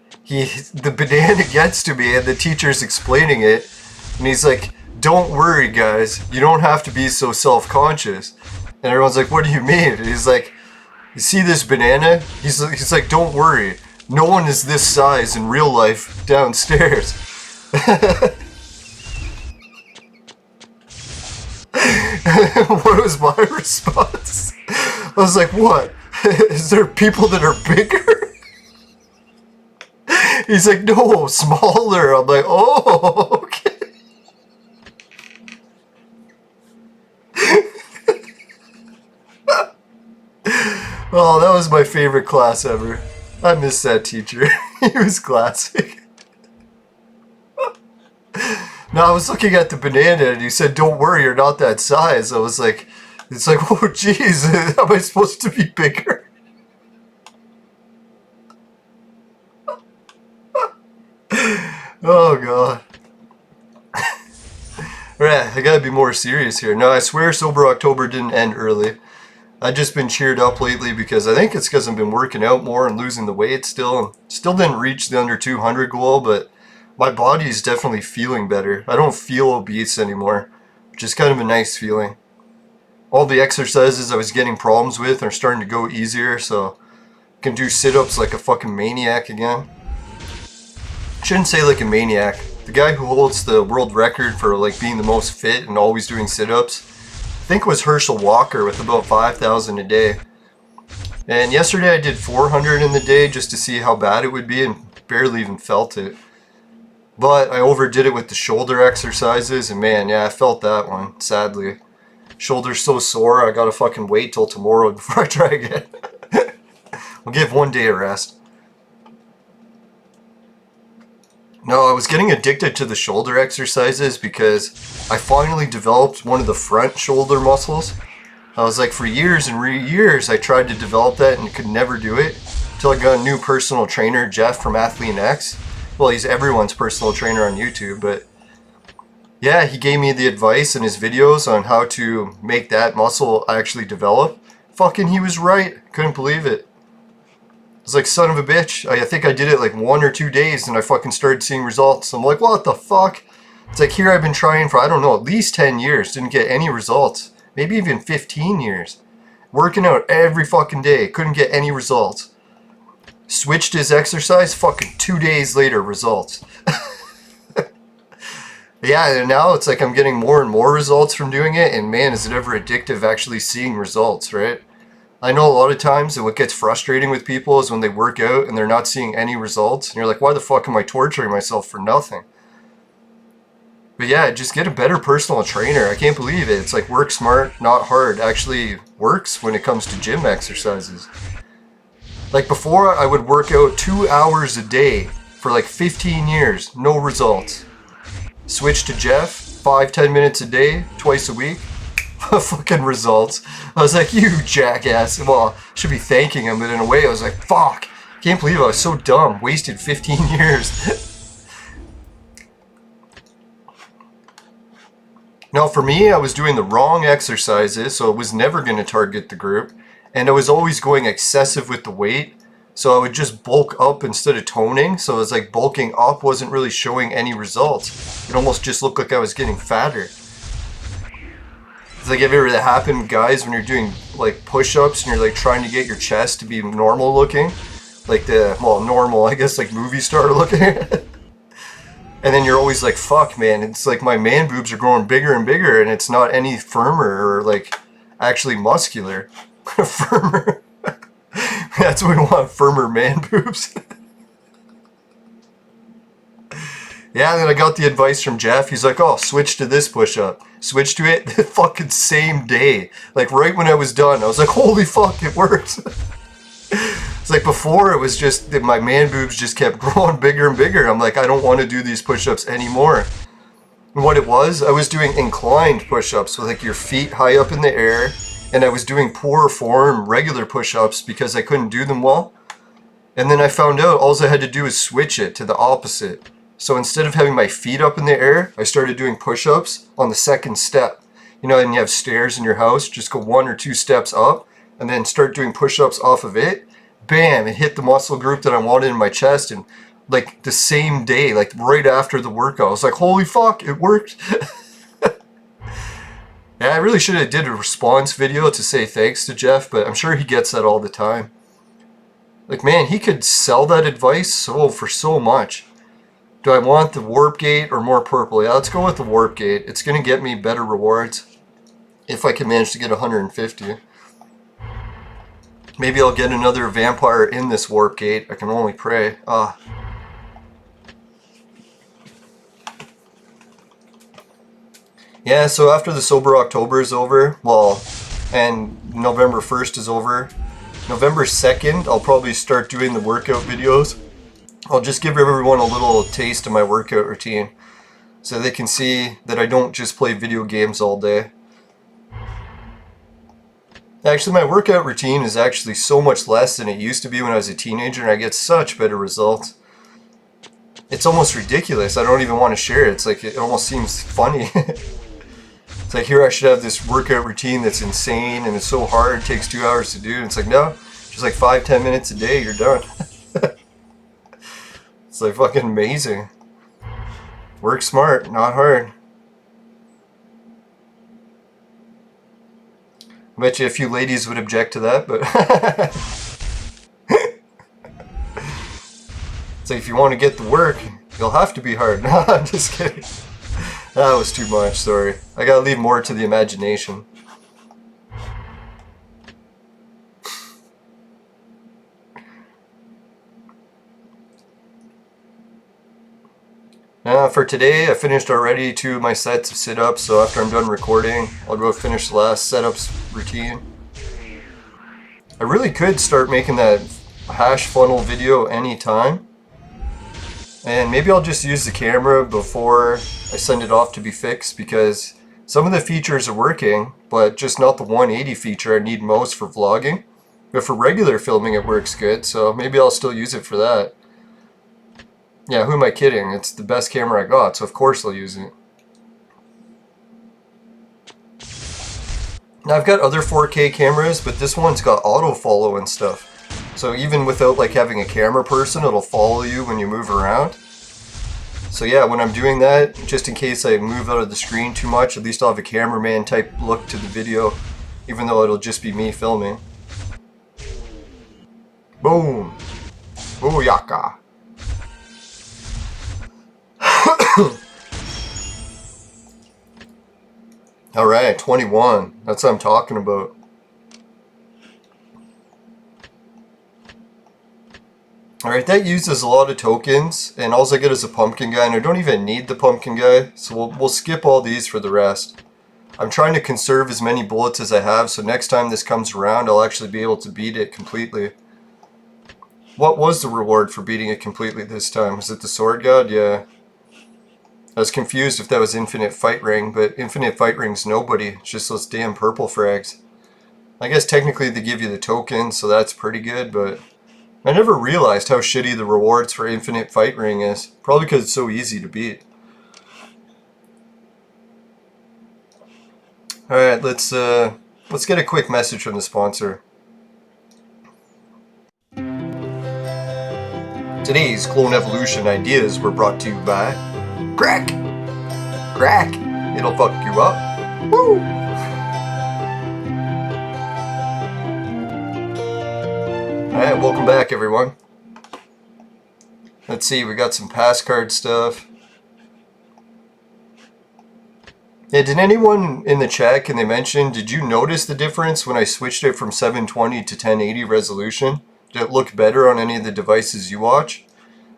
banana gets to me and the teacher's explaining it. And he's like, don't worry, guys. You don't have to be so self-conscious. And everyone's like, what do you mean? And he's like, you see this banana? He's like, don't worry. No one is this size in real life downstairs. What was my response? I was like, what? Is there people that are bigger? He's like, no, smaller. I'm like, oh, okay. Oh, that was my favorite class ever. I miss that teacher. He was classic. No, I was looking at the banana and you said, don't worry, you're not that size. I was like, it's like, oh, geez, am I supposed to be bigger? Oh, God. Alright, I gotta be more serious here. No, I swear Sober October didn't end early. I've just been cheered up lately because I think it's because I've been working out more and losing the weight still. Still didn't reach the under 200 goal, but my body is definitely feeling better. I don't feel obese anymore, which is kind of a nice feeling. All the exercises I was getting problems with are starting to go easier, so I can do sit-ups like a fucking maniac again. I shouldn't say like a maniac. The guy who holds the world record for like being the most fit and always doing sit-ups, I think was Herschel Walker with about 5,000 a day. And yesterday I did 400 in the day just to see how bad it would be and barely even felt it. But I overdid it with the shoulder exercises and man, yeah, I felt that one, sadly. Shoulder's so sore, I gotta fucking wait till tomorrow before I try again. I'll give one day a rest. No, I was getting addicted to the shoulder exercises because I finally developed one of the front shoulder muscles. I was like, for years and years I tried to develop that and could never do it until I got a new personal trainer, Jeff from Athlete X. Well, he's everyone's personal trainer on YouTube, but yeah, he gave me the advice in his videos on how to make that muscle actually develop. Fucking he was right. Couldn't believe it. I was like, son of a bitch. I think I did it like 1 or 2 days and I fucking started seeing results. I'm like, what the fuck? It's like, here I've been trying for, I don't know, at least 10 years. Didn't get any results. Maybe even 15 years. Working out every fucking day. Couldn't get any results. Switched his exercise, fucking 2 days later, results. Yeah, and now it's like I'm getting more and more results from doing it, and man, is it ever addictive actually seeing results, right? I know a lot of times that what gets frustrating with people is when they work out and they're not seeing any results, and you're like, why the fuck am I torturing myself for nothing? But yeah, just get a better personal trainer. I can't believe it. It's like work smart, not hard actually works when it comes to gym exercises. Like before, I would work out 2 hours a day for like 15 years, no results. Switch to Jeff, 5-10 minutes a day, twice a week. Fucking results. I was like, you jackass. Well, I should be thanking him, but in a way I was like, fuck. Can't believe I was so dumb. Wasted 15 years. Now for me, I was doing the wrong exercises, so it was never going to target the group. And I was always going excessive with the weight. So I would just bulk up instead of toning. So it was like bulking up wasn't really showing any results. It almost just looked like I was getting fatter. It's like, have you ever that happened, guys, when you're doing like push-ups and you're like trying to get your chest to be normal looking? Like normal, I guess, like movie star looking. And then you're always like, fuck, man, it's like my man boobs are growing bigger and bigger and it's not any firmer or like actually muscular. Firmer. That's what we want, firmer man boobs. Yeah, and then I got the advice from Jeff. He's like, oh, switch to this push-up. Switch to it the fucking same day. Like right when I was done, I was like, holy fuck, it works. It's like before, it was just that my man boobs just kept growing bigger and bigger. I'm like, I don't want to do these push-ups anymore. And what it was, I was doing inclined push-ups with like your feet high up in the air. And I was doing poor form regular push-ups because I couldn't do them well. And then I found out all I had to do is switch it to the opposite. So instead of having my feet up in the air, I started doing push-ups on the second step. You know, and you have stairs in your house, just go 1 or 2 steps up and then start doing push-ups off of it. Bam, it hit the muscle group that I wanted in my chest, and like the same day, like right after the workout, I was like, holy fuck, it worked. Yeah, I really should have did a response video to say thanks to Jeff, but I'm sure he gets that all the time. Like, man, he could sell that advice for so much. Do I want the warp gate or more purple? Yeah, let's go with the warp gate. It's going to get me better rewards if I can manage to get 150. Maybe I'll get another vampire in this warp gate. I can only pray. Yeah, so after the Sober October is over, and November 1st is over, November 2nd, I'll probably start doing the workout videos. I'll just give everyone a little taste of my workout routine so they can see that I don't just play video games all day. Actually, my workout routine is actually so much less than it used to be when I was a teenager, and I get such better results. It's almost ridiculous. I don't even want to share it. It's like, it almost seems funny. It's like, here I should have this workout routine that's insane and it's so hard, it takes 2 hours to do. And it's like, no, just like 5-10 minutes a day, you're done. It's like fucking amazing. Work smart, not hard. I bet you a few ladies would object to that, but it's like, if you want to get the work, you'll have to be hard. No, I'm just kidding. That was too much, sorry. I gotta leave more to the imagination. For today, I finished already 2 of my sets of sit-ups, so after I'm done recording, I'll go finish the last setups routine. I really could start making that hash funnel video anytime. And maybe I'll just use the camera before I send it off to be fixed, because some of the features are working, but just not the 180 feature I need most for vlogging. But for regular filming it works good, so maybe I'll still use it for that. Yeah, who am I kidding? It's the best camera I got, so of course I'll use it. Now I've got other 4K cameras, but this one's got auto follow and stuff. So even without like having a camera person, it'll follow you when you move around. So yeah, when I'm doing that, just in case I move out of the screen too much, at least I'll have a cameraman type look to the video, even though it'll just be me filming. Boom! Booyaka. Alright, 21. That's what I'm talking about. Alright, that uses a lot of tokens, and all I get is a pumpkin guy, and I don't even need the pumpkin guy, so we'll skip all these for the rest. I'm trying to conserve as many bullets as I have, so next time this comes around, I'll actually be able to beat it completely. What was the reward for beating it completely this time? Was it the Sword God? Yeah. I was confused if that was Infinite Fight Ring, but Infinite Fight Ring's nobody. It's just those damn purple frags. I guess technically they give you the tokens, so that's pretty good, but I never realized how shitty the rewards for Infinite Fight Ring is. Probably because it's so easy to beat. Alright, let's get a quick message from the sponsor. Today's Clone Evolution ideas were brought to you by Crack! Crack! It'll fuck you up. Woo! Alright, welcome back everyone. Let's see, we got some pass card stuff. Yeah, did anyone in the chat, can they mention, did you notice the difference when I switched it from 720 to 1080 resolution? Did it look better on any of the devices you watch?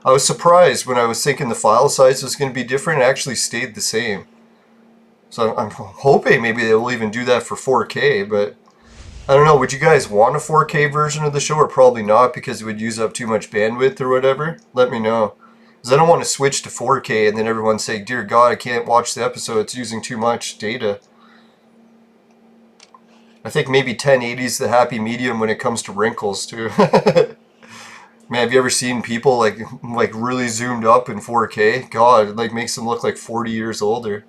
I was surprised when I was thinking the file size was going to be different. It actually stayed the same. So I'm hoping maybe they'll even do that for 4K, but I don't know. Would you guys want a 4K version of the show, or probably not because it would use up too much bandwidth or whatever? Let me know. Because I don't want to switch to 4K and then everyone say, dear God, I can't watch the episode. It's using too much data. I think maybe 1080 is the happy medium when it comes to wrinkles too. Man, have you ever seen people like really zoomed up in 4K? God, it like makes them look like 40 years older.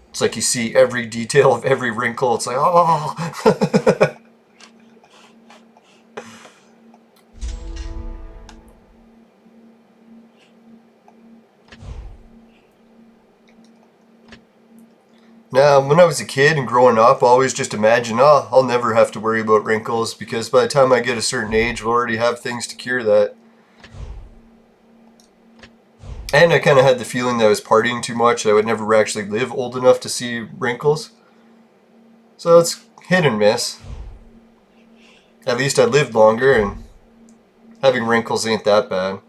It's like you see every detail of every wrinkle. It's like, oh. Now, when I was a kid and growing up, I always just imagined, oh, I'll never have to worry about wrinkles because by the time I get a certain age, we'll already have things to cure that. And I kind of had the feeling that I was partying too much. I would never actually live old enough to see wrinkles. So it's hit and miss. At least I lived longer, and having wrinkles ain't that bad.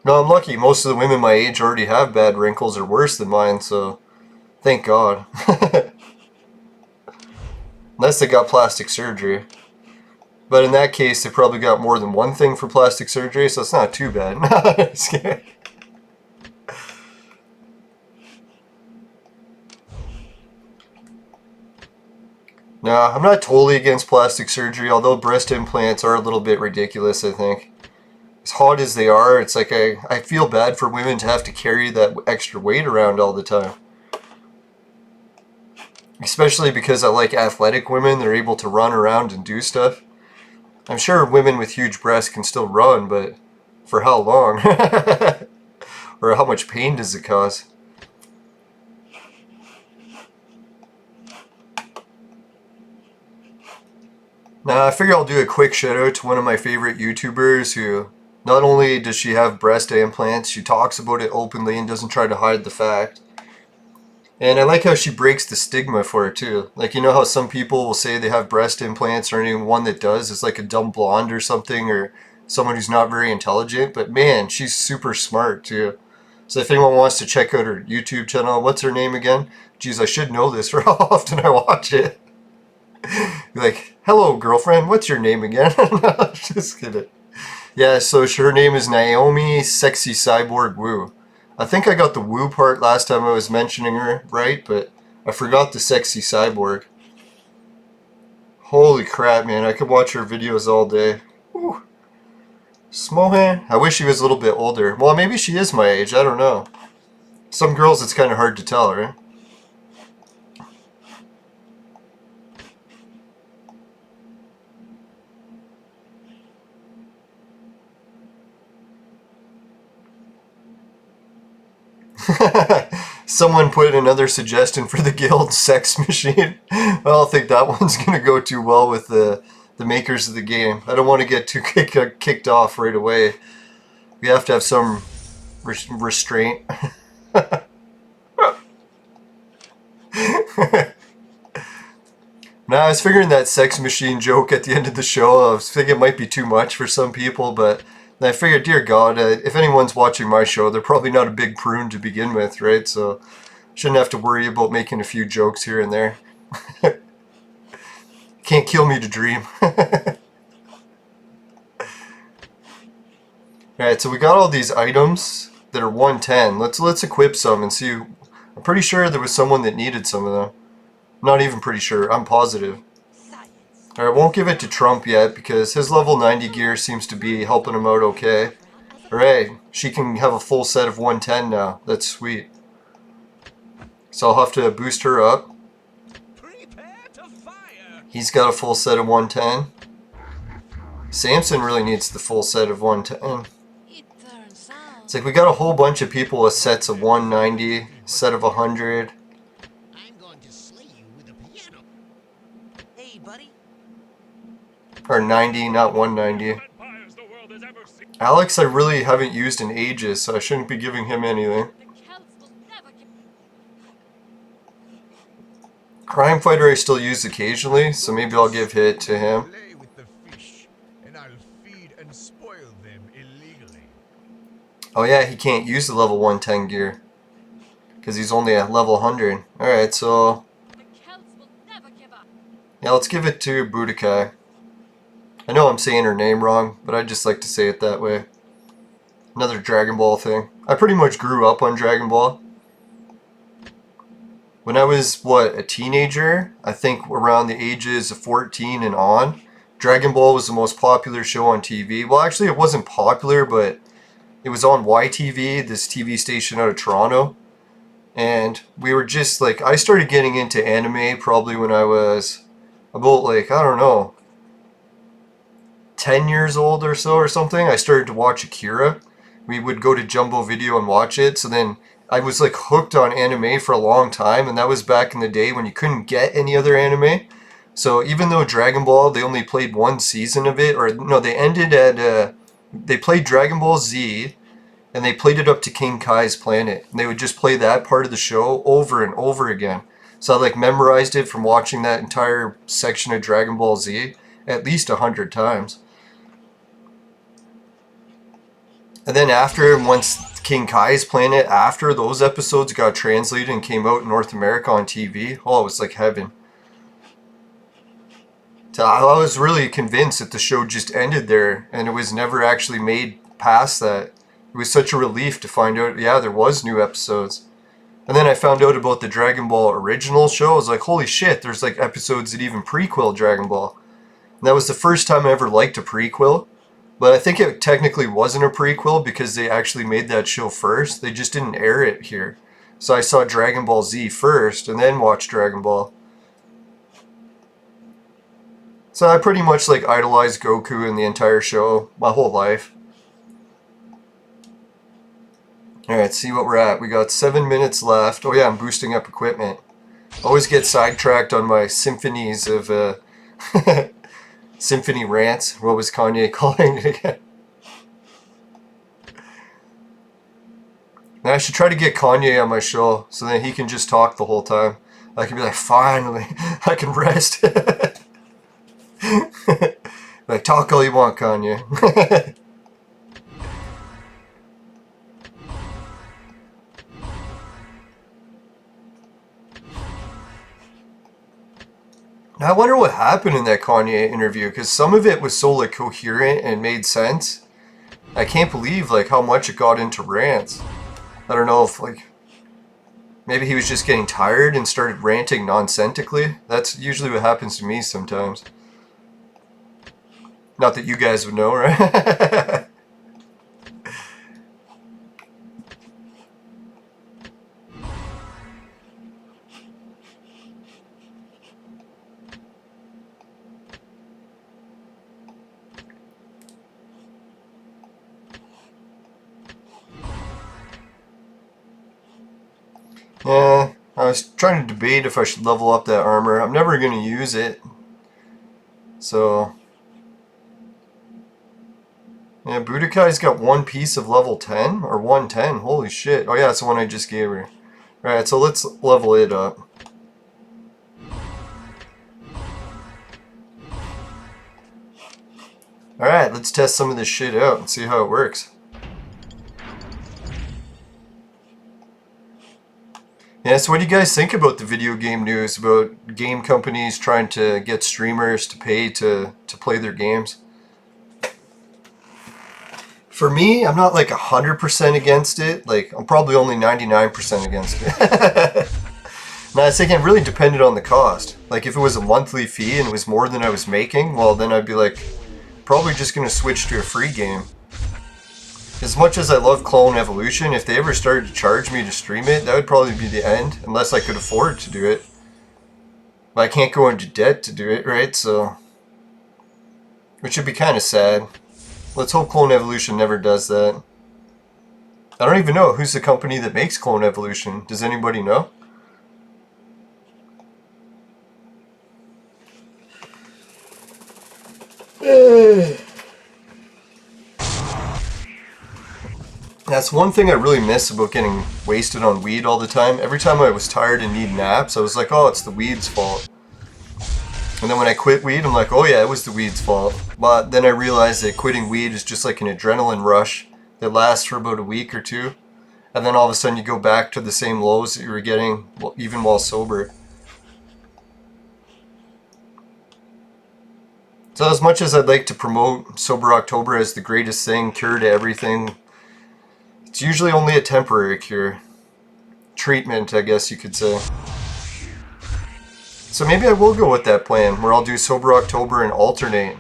No, I'm lucky. Most of the women my age already have bad wrinkles or worse than mine, so thank God. Unless they got plastic surgery. But in that case, they probably got more than one thing for plastic surgery, so it's not too bad. No, I'm not totally against plastic surgery, although breast implants are a little bit ridiculous, I think. As hot as they are, it's like I feel bad for women to have to carry that extra weight around all the time. Especially because I like athletic women, they're able to run around and do stuff. I'm sure women with huge breasts can still run, but for how long? Or how much pain does it cause? Now, I figure I'll do a quick shout out to one of my favorite YouTubers who, not only does she have breast implants, she talks about it openly and doesn't try to hide the fact. And I like how she breaks the stigma for it too. Like, you know how some people will say they have breast implants, or anyone that does is like a dumb blonde or something, or someone who's not very intelligent. But man, she's super smart too. So if anyone wants to check out her YouTube channel, what's her name again? Geez, I should know this for how often I watch it. You're like, hello girlfriend, what's your name again? No, just kidding. Yeah, so her name is Naomi Sexy Cyborg Woo. I think I got the woo part last time I was mentioning her, right? But I forgot the sexy cyborg. Holy crap, man. I could watch her videos all day. Woo. Smohan. I wish she was a little bit older. Well, maybe she is my age. I don't know. Some girls, it's kind of hard to tell, right? Someone put another suggestion for the guild, sex machine. I don't think that one's gonna go too well with the makers of the game. I don't want to get too kicked off right away. We have to have some restraint. Now, I was figuring that sex machine joke at the end of the show, I was thinking it might be too much for some people, but then I figured, dear God, if anyone's watching my show, they're probably not a big prune to begin with, right? So shouldn't have to worry about making a few jokes here and there. Can't kill me to dream. Alright, so we got all these items that are 110. Let's equip some and see. I'm pretty sure there was someone that needed some of them. Not even pretty sure, I'm positive. Alright, won't give it to Trump yet because his level 90 gear seems to be helping him out okay. Alright, she can have a full set of 110 now. That's sweet. So I'll have to boost her up. He's got a full set of 110. Samson really needs the full set of 110. It's like we got a whole bunch of people with sets of 190, set of 100. Or 90, not 190. Alex I really haven't used in ages, so I shouldn't be giving him anything. Crime Fighter I still use occasionally, so maybe I'll give hit to him. Oh yeah, he can't use the level 110 gear. Because he's only at level 100. Alright, so... yeah, let's give it to Budokai. I know I'm saying her name wrong, but I just like to say it that way. Another Dragon Ball thing. I pretty much grew up on Dragon Ball. When I was, what, a teenager? I think around the ages of 14 and on. Dragon Ball was the most popular show on TV. Well, actually it wasn't popular, but it was on YTV, this TV station out of Toronto. And we were just like, I started getting into anime probably when I was about like, I don't know, 10 years old or so or something. I started to watch Akira. We would go to Jumbo Video and watch it. So then I was like hooked on anime for a long time. And that was back in the day when you couldn't get any other anime. So even though Dragon Ball, they only played one season of it, or no, they ended at, they played Dragon Ball Z, and they played it up to King Kai's planet. And they would just play that part of the show over and over again. So I like memorized it from watching that entire section of Dragon Ball Z at least 100 times. And then after, once King Kai's planet, after those episodes got translated and came out in North America on TV, oh, it was like heaven. So I was really convinced that the show just ended there and it was never actually made past that. It was such a relief to find out, yeah, there was new episodes. And then I found out about the Dragon Ball original show. I was like, holy shit, there's like episodes that even prequel Dragon Ball. And that was the first time I ever liked a prequel. But I think it technically wasn't a prequel because they actually made that show first. They just didn't air it here. So I saw Dragon Ball Z first and then watched Dragon Ball. So I pretty much like idolized Goku in the entire show my whole life. Alright, see what we're at. We got 7 minutes left. Oh yeah, I'm boosting up equipment. Always get sidetracked on my symphonies of symphony rants. What was Kanye calling it again? Now I should try to get Kanye on my show so that he can just talk the whole time. I can be like, finally, I can rest. Like, talk all you want, Kanye. I wonder what happened in that Kanye interview, because some of it was so like coherent and made sense. I can't believe like how much it got into rants. I don't know if like maybe he was just getting tired and started ranting nonsensically. That's usually what happens to me sometimes. Not that you guys would know, right? Yeah, I was trying to debate if I should level up that armor. I'm never going to use it. So, yeah, Budokai's got one piece of level 10 or 110. Holy shit. Oh yeah, it's the one I just gave her. Alright, so let's level it up. Alright, let's test some of this shit out and see how it works. Yeah, so what do you guys think about the video game news, about game companies trying to get streamers to pay to play their games? For me, I'm not like 100% against it. Like, I'm probably only 99% against it. Now, I was thinking it really depended on the cost. Like, if it was a monthly fee and it was more than I was making, well, then I'd be like, probably just going to switch to a free game. As much as I love Clone Evolution, if they ever started to charge me to stream it, that would probably be the end, unless I could afford to do it. But I can't go into debt to do it, right? So, which would be kind of sad. Let's hope Clone Evolution never does that. I don't even know who's the company that makes Clone Evolution. Does anybody know? That's one thing I really miss about getting wasted on weed all the time. Every time I was tired and need naps, I was like, oh, it's the weed's fault. And then when I quit weed, I'm like, oh yeah, it was the weed's fault. But then I realized that quitting weed is just like an adrenaline rush that lasts for about a week or two. And then all of a sudden you go back to the same lows that you were getting even while sober. So as much as I'd like to promote Sober October as the greatest thing, cure to everything, it's usually only a temporary cure. Treatment, I guess you could say. So maybe I will go with that plan, where I'll do Sober October and alternate.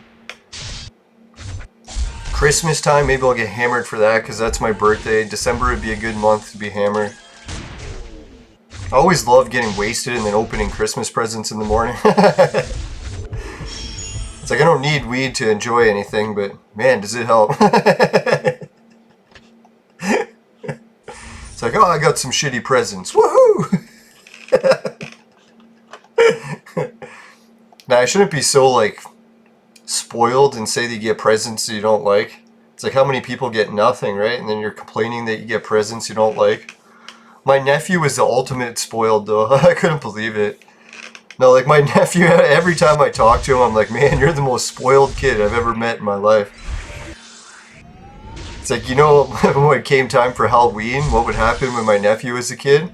Christmas time, maybe I'll get hammered for that, because that's my birthday. December would be a good month to be hammered. I always love getting wasted and then opening Christmas presents in the morning. It's like I don't need weed to enjoy anything, but man, does it help. It's like, oh, I got some shitty presents. Woohoo! Now, I shouldn't be so, like, spoiled and say that you get presents that you don't like. It's like how many people get nothing, right? And then you're complaining that you get presents you don't like. My nephew was the ultimate spoiled, though. I couldn't believe it. No, like, my nephew, every time I talk to him, I'm like, man, you're the most spoiled kid I've ever met in my life. It's like, you know, when it came time for Halloween, what would happen when my nephew was a kid?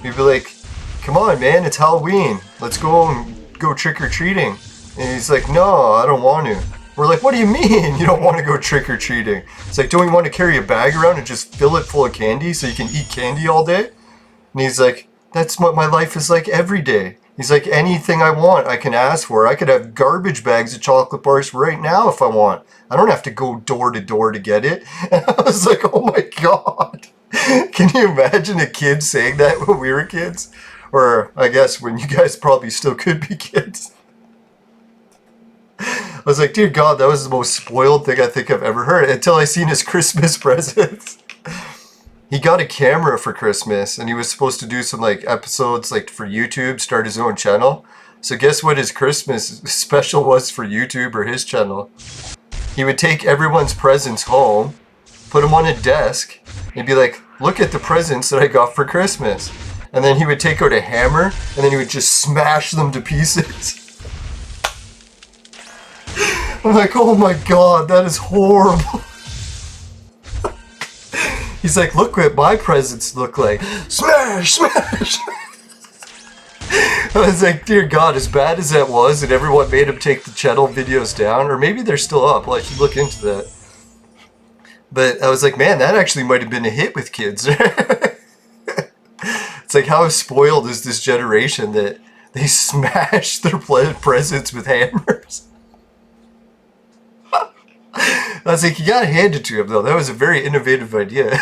He'd be like, come on, man, it's Halloween. Let's go and go trick-or-treating. And he's like, no, I don't want to. We're like, what do you mean you don't want to go trick-or-treating? It's like, don't you want to carry a bag around and just fill it full of candy so you can eat candy all day? And he's like, that's what my life is like every day. He's like, anything I want, I can ask for. I could have garbage bags of chocolate bars right now if I want. I don't have to go door to door to get it. And I was like, oh my god. Can you imagine a kid saying that when we were kids? Or, I guess, when you guys probably still could be kids. I was like, dear God, that was the most spoiled thing I think I've ever heard. Until I seen his Christmas presents. He got a camera for Christmas, and he was supposed to do some, like, episodes, like, for YouTube, start his own channel. So guess what his Christmas special was for YouTube or his channel? He would take everyone's presents home, put them on a desk, and be like, look at the presents that I got for Christmas. And then he would take out a hammer, and then he would just smash them to pieces. I'm like, oh my god, that is horrible. He's like, look what my presents look like. Smash, smash. I was like, dear God, as bad as that was, and everyone made him take the channel videos down, or maybe they're still up, well, I should look into that. But I was like, man, that actually might have been a hit with kids. It's like, how spoiled is this generation that they smash their presents with hammers? I was like, you gotta hand it to him, though. That was a very innovative idea.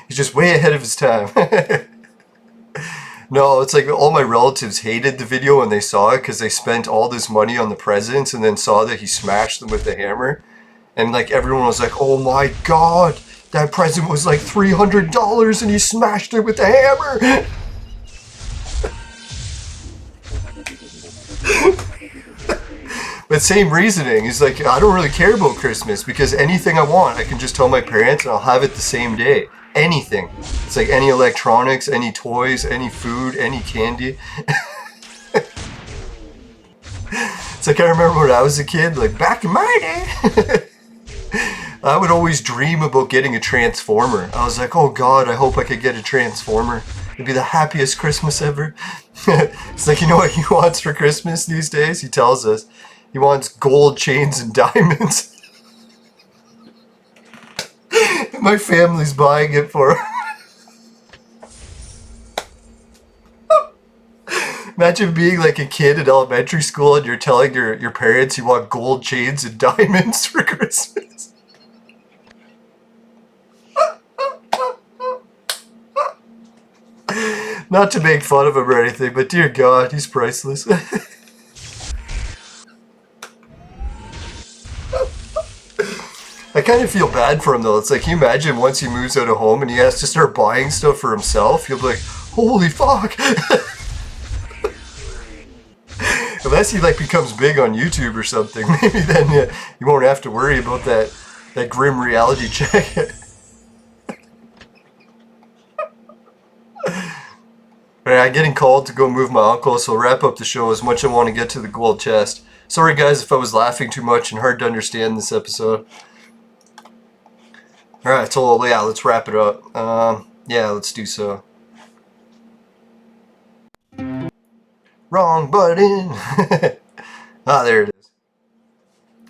He's just way ahead of his time. No, it's like all my relatives hated the video when they saw it because they spent all this money on the presents and then saw that he smashed them with the hammer. And like everyone was like, oh my god, That present was like $300 and he smashed it with a hammer. But same reasoning. He's like, I don't really care about Christmas because anything I want, I can just tell my parents and I'll have it the same day. Anything. It's like any electronics, any toys, any food, any candy. It's like I remember when I was a kid, like back in my day, I would always dream about getting a Transformer. I was like, oh God, I hope I could get a Transformer. It'd be the happiest Christmas ever. It's like, you know what he wants for Christmas these days? He tells us. He wants gold chains and diamonds. My family's buying it for him. Imagine being like a kid in elementary school and you're telling your parents you want gold chains and diamonds for Christmas. Not to make fun of him or anything, but dear God, he's priceless. I kind of feel bad for him though. It's like, can you imagine once he moves out of home and he has to start buying stuff for himself? He'll be like, holy fuck. Unless he like becomes big on YouTube or something, maybe then you won't have to worry about that grim reality check. Alright, I'm getting called to go move my uncle, so I'll wrap up the show as much as I want to get to the gold chest. Sorry guys if I was laughing too much and hard to understand this episode. Alright, so yeah, let's wrap it up. Yeah, let's do so. Wrong button! Ah, there it is.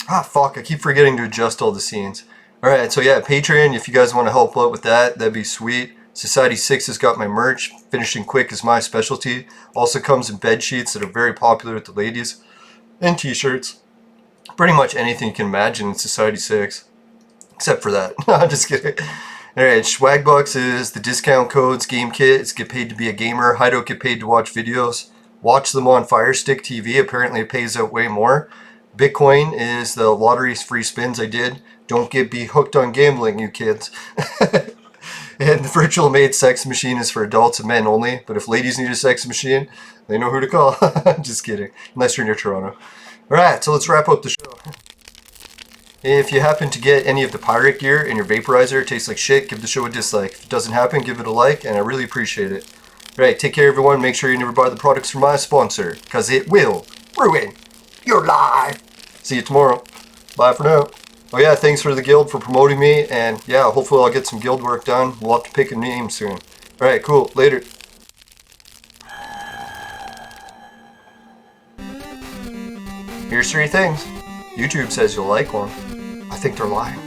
Ah, fuck, I keep forgetting to adjust all the scenes. Alright, so yeah, Patreon, if you guys want to help out with that, that'd be sweet. Society 6 has got my merch. Finishing quick is my specialty. Also comes in bed sheets that are very popular with the ladies. And t-shirts. Pretty much anything you can imagine in Society 6. Except for that. No, I'm just kidding. Alright, Swagbucks is the discount codes. GameKit is get paid to be a gamer. Hideout get paid to watch videos. Watch them on Fire Stick TV. Apparently it pays out way more. Bitcoin is the lottery's free spins I did. Don't be hooked on gambling, you kids. And the virtual maid sex machine is for adults and men only. But if ladies need a sex machine, they know who to call. Just kidding. Unless you're near Toronto. Alright, so let's wrap up the show. If you happen to get any of the pirate gear in your vaporizer, it tastes like shit, give the show a dislike. If it doesn't happen, give it a like, and I really appreciate it. Alright, take care everyone. Make sure you never buy the products from my sponsor, because it will ruin your life. See you tomorrow. Bye for now. Oh yeah, thanks for the guild for promoting me, and yeah, hopefully I'll get some guild work done. We'll have to pick a name soon. Alright, cool. Later. Here's 3 things. YouTube says you'll like one. I think they're lying.